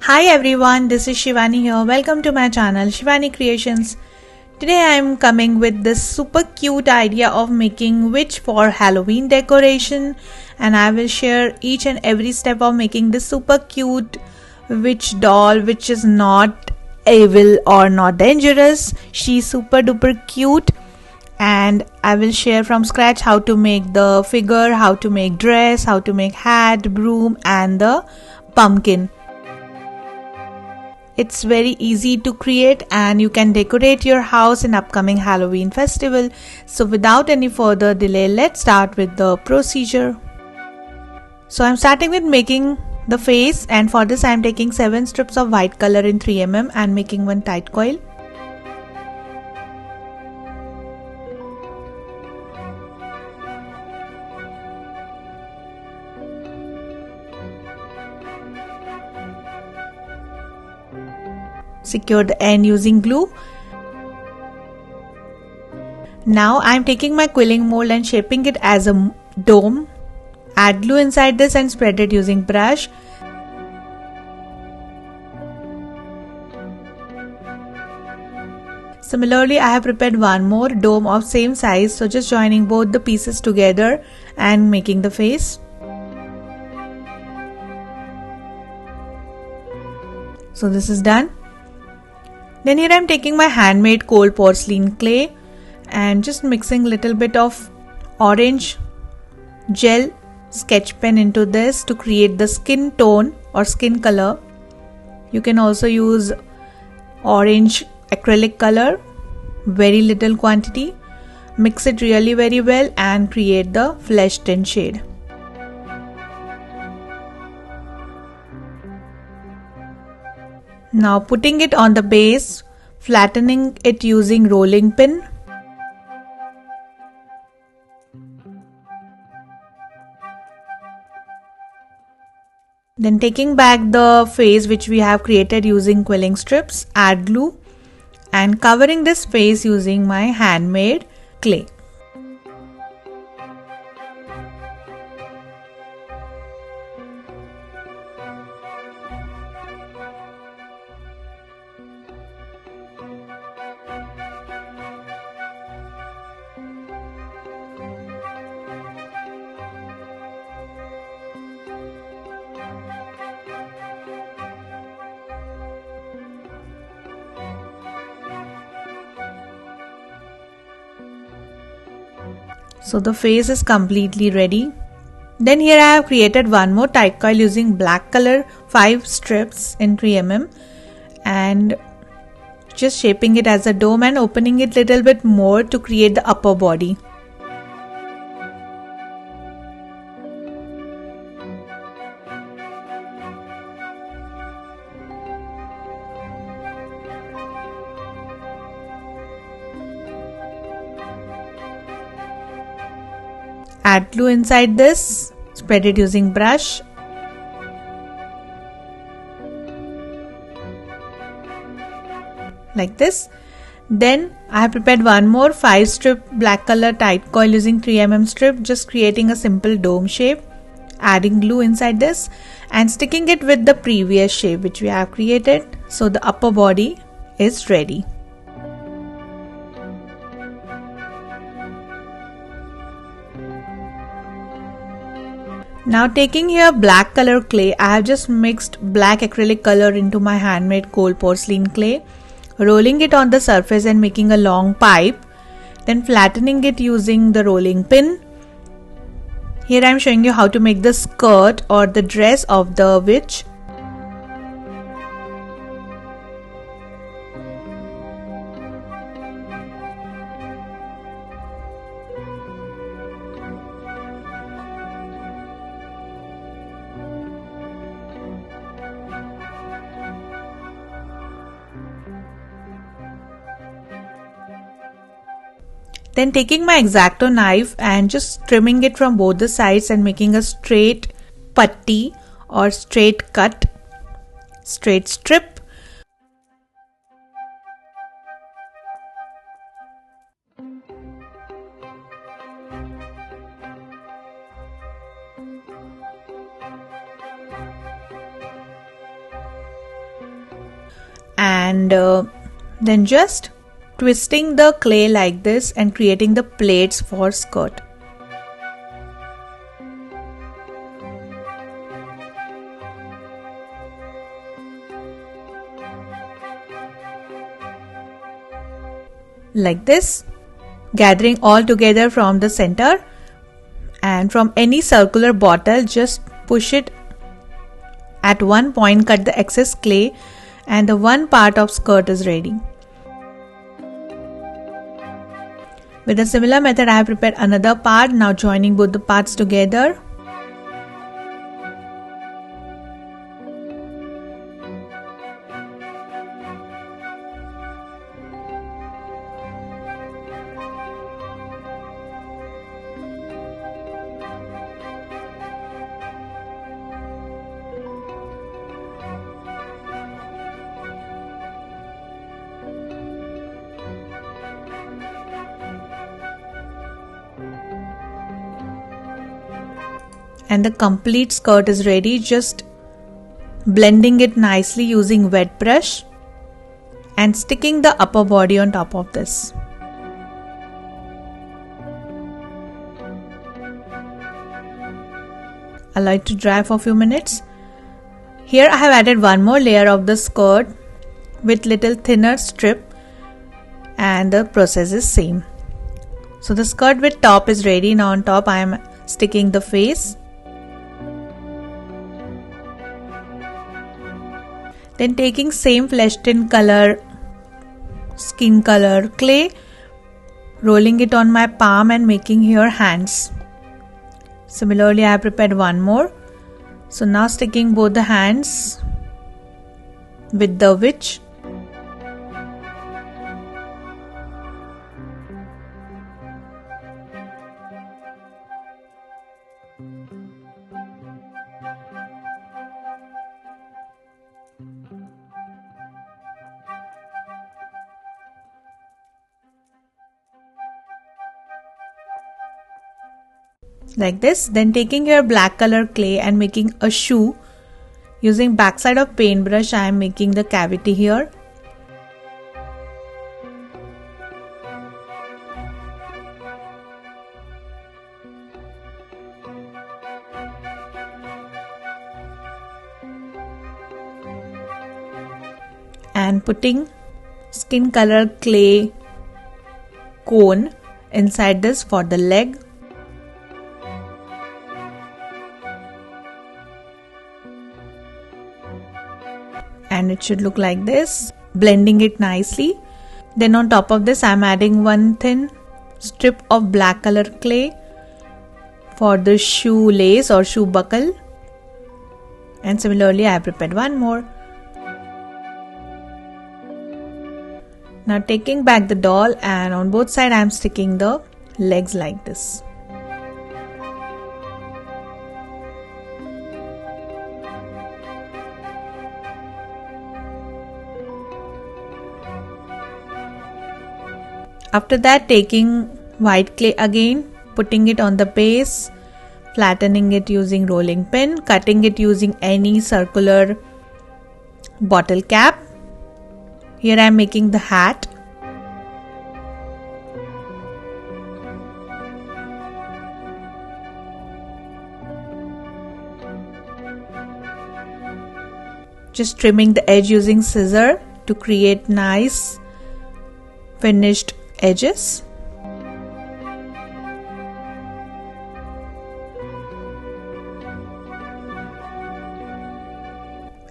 Hi everyone, this is Shivani here. Welcome to my channel Shivani Creations. Today I am coming with this super cute idea of making witch for Halloween decoration, and I will share each and every step of making this super cute witch doll which is not evil or not dangerous. She's super duper cute, and I will share from scratch how to make the figure, how to make dress, how to make hat, broom and the pumpkin. It's very easy to create and you can decorate your house in upcoming Halloween festival. So without any further delay, let's start with the procedure. So I'm starting with making the face, and for this I'm taking 7 strips of white color in 3mm and making one tight coil. Secure the end using glue. Now I am taking my quilling mold and shaping it as a dome. Add glue inside this and spread it using brush. Similarly, I have prepared one more dome of same size, so just joining both the pieces together and making the face. So this is done. Then here I am taking my handmade cold porcelain clay and just mixing little bit of orange gel sketch pen into this to create the skin tone or skin color. You can also use orange acrylic color, very little quantity. Mix it really very well and create the flesh tint shade. Now putting it on the base, flattening it using rolling pin. Then taking back the face which we have created using quilling strips, add glue and covering this face using my handmade clay. So the face is completely ready. Then here I have created one more tight coil using black color 5 strips in 3mm and just shaping it as a dome and opening it little bit more to create the upper body. Add glue inside this, spread it using brush. Like this. Then I have prepared one more 5 strip black color tight coil using 3mm strip, just creating a simple dome shape. Adding glue inside this and sticking it with the previous shape which we have created. So the upper body is ready. Now taking here black color clay, I have just mixed black acrylic color into my handmade cold porcelain clay, rolling it on the surface and making a long pipe, then flattening it using the rolling pin. Here I am showing you how to make the skirt or the dress of the witch. Then taking my X-Acto knife and just trimming it from both the sides and making a straight putty or straight cut, straight strip. and then just twisting the clay like this and creating the plaits for skirt. Like this, gathering all together from the center, and from any circular bottle just push it at one point, cut the excess clay, and the one part of skirt is ready. With a similar method I have prepared another part, now joining both the parts together. And the complete skirt is ready, just blending it nicely using wet brush and sticking the upper body on top of this. Allow it to dry for a few minutes. Here I have added one more layer of the skirt with little thinner strip, and the process is same. So the skirt with top is ready. Now on top I am sticking the face. Then taking same flesh tint color, skin color clay, rolling it on my palm and making here hands. Similarly I have prepared one more. So now sticking both the hands with the witch. Like this, then taking your black color clay and making a shoe using backside of paintbrush. I am making the cavity here. And putting skin color clay cone inside this for the leg. And it should look like this, blending it nicely. Then on top of this I am adding one thin strip of black color clay for the shoe lace or shoe buckle, and similarly I have prepared one more. Now taking back the doll, and on both sides I am sticking the legs like this. After that, taking white clay again, putting it on the base, flattening it using rolling pin, cutting it using any circular bottle cap. Here I am making the hat. Just trimming the edge using scissor to create nice finished edges.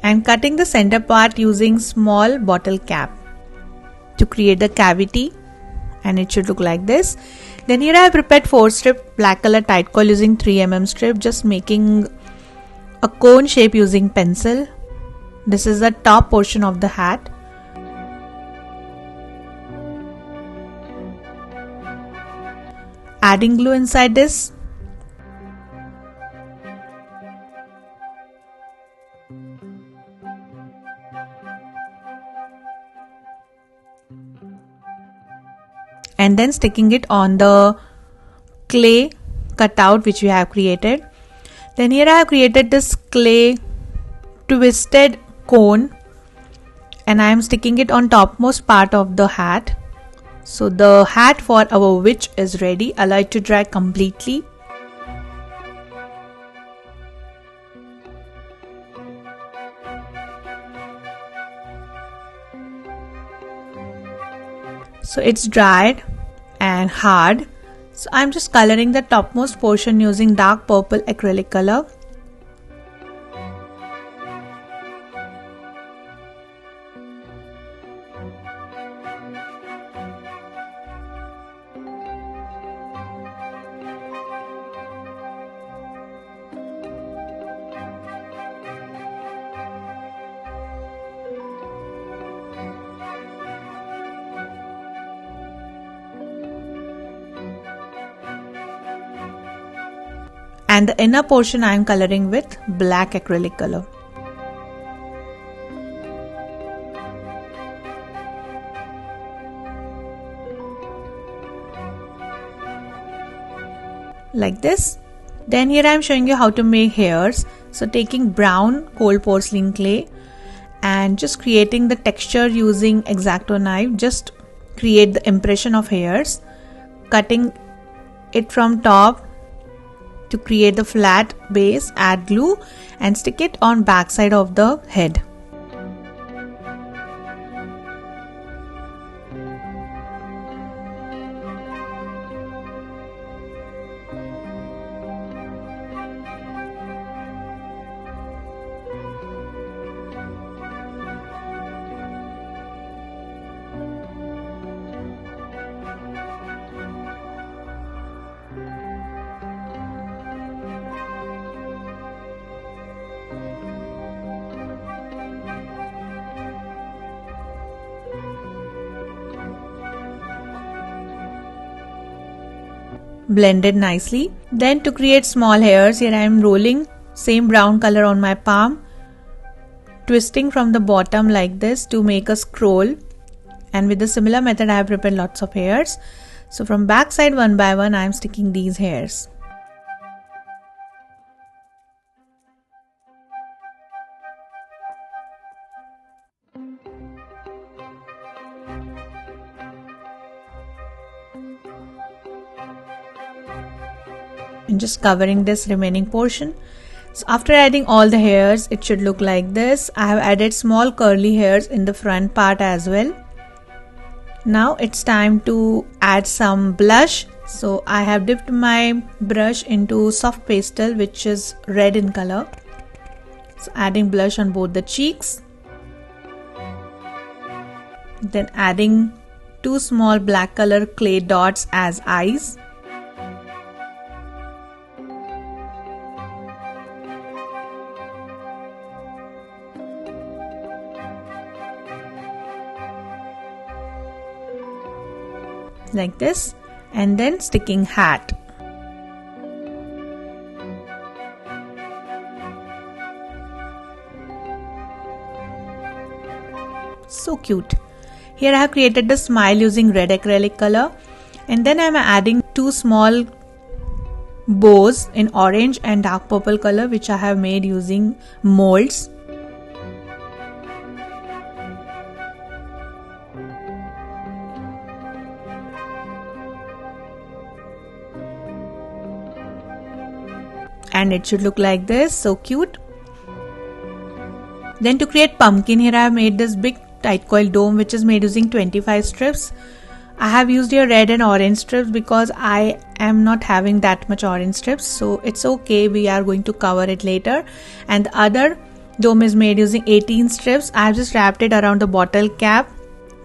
And cutting the center part using small bottle cap to create the cavity, and it should look like this. Then here I have prepared 4 strip black color tight coil using 3 mm strip, just making a cone shape using pencil. This is the top portion of the hat. Adding glue inside this. And then sticking it on the clay cutout which we have created. Then here I have created this clay twisted cone and I am sticking it on topmost part of the hat. So the hat for our witch is ready. Allow it to dry completely. So it's dried and hard. So I'm just coloring the topmost portion using dark purple acrylic color. And the inner portion I am coloring with black acrylic color. Like this. Then here I am showing you how to make hairs. So taking brown cold porcelain clay and just creating the texture using X-Acto knife. Just create the impression of hairs. Cutting it from top to create the flat base, add glue and stick it on back side of the head. Blended nicely. Then to create small hairs, here I am rolling same brown color on my palm, twisting from the bottom like this to make a scroll, and with the similar method I have prepared lots of hairs. So from back side one by one I am sticking these hairs. And just covering this remaining portion. So after adding all the hairs, it should look like this. I have added small curly hairs in the front part as well. Now it's time to add some blush. So I have dipped my brush into soft pastel, which is red in color. So adding blush on both the cheeks. Then adding 2 small black color clay dots as eyes. Like this, and then sticking hat. So cute. Here I have created the smile using red acrylic color, and then I am adding 2 small bows in orange and dark purple color, which I have made using molds. And it should look like this, so cute. Then to create pumpkin, here I have made this big tight coil dome, which is made using 25 strips. I have used here red and orange strips because I am not having that much orange strips, so it's okay, we are going to cover it later. And the other dome is made using 18 strips. I have just wrapped it around the bottle cap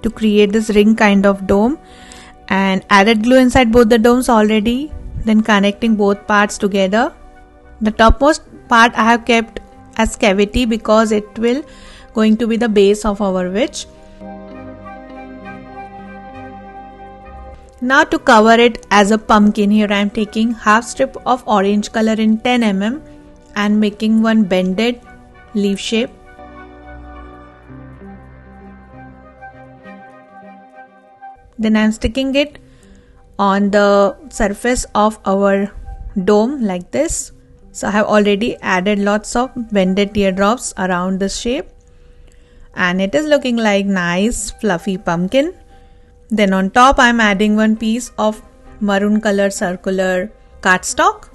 to create this ring kind of dome, and added glue inside both the domes already, then connecting both parts together. The topmost part I have kept as cavity because it will going to be the base of our witch. Now to cover it as a pumpkin, here I am taking half strip of orange color in 10 mm and making one bended leaf shape. Then I am sticking it on the surface of our dome like this. So I have already added lots of bended teardrops around this shape. and it is looking like nice fluffy pumpkin. Then on top I'm adding one piece of maroon color circular cardstock,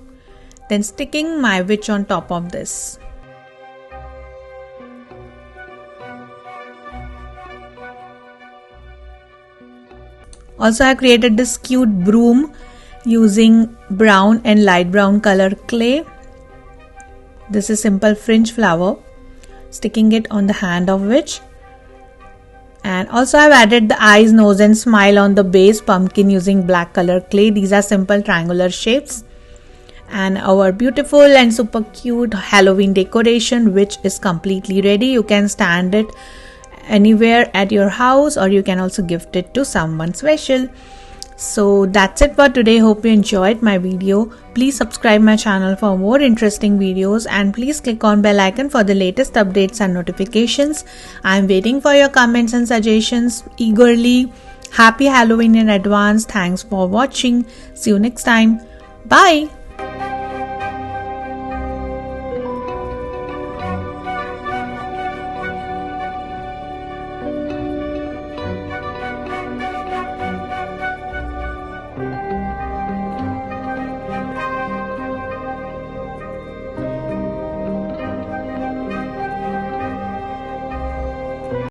then sticking my witch on top of this. Also I created this cute broom using brown and light brown color clay. This is simple fringe flower, sticking it on the hand of witch. And also I've added the eyes, nose and smile on the base pumpkin using black color clay. These are simple triangular shapes. And our beautiful and super cute Halloween decoration, which is completely ready. You can stand it anywhere at your house, or you can also gift it to someone special. So that's it for today. Hope you enjoyed my video. Please subscribe my channel for more interesting videos, and please click on bell icon for the latest updates and notifications. I'm waiting for your comments and suggestions eagerly. Happy Halloween in advance. Thanks for watching. See you next time. Bye.